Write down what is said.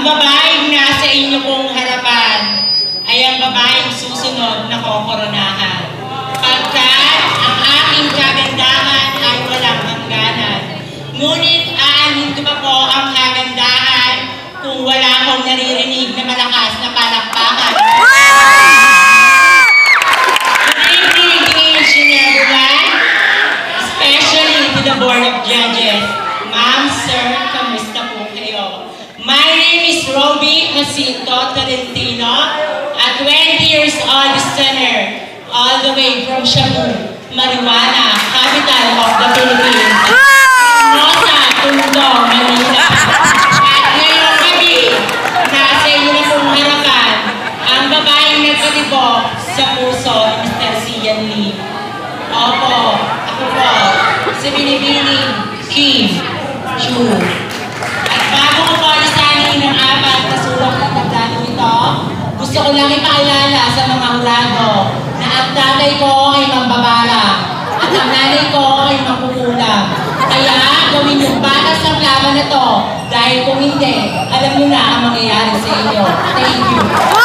Ang babaeng nasa inyo pong harapan ay ang babaeng susunod na kokoronahan. Pagkat ang aking kagandahan ay walang hangganan. Ngunit aanhin ko pa po ang kagandahan kung wala akong naririnig na malakas na palakpakan. Good evening to everyone, especially to the Board of Judges. Ma'am, sir, kamusta po kayo? My name is Roby Jacinto Tolentino, a 20 years old sinner, all the way from Cebu, Marijuana, capital of the Philippines. Mosa, Tondo, Manila. At ngayong gabi, nasa inyo na pong harapan ang babaeng nagpatibok sa puso ni Mr. Sian Lee. Opo, ako po, si Binibining Kim Chu. At bago ko po isanin ng apat na sulok ng tagdano ito, gusto ko lang ipaalala sa mga hurado na ang tatay ko ay mambabarang at ang nanay ko ay makukulang. Kaya gawin yung batas ng laban na to dahil kung hindi, alam nyo na ang mangyayari sa inyo. Thank you.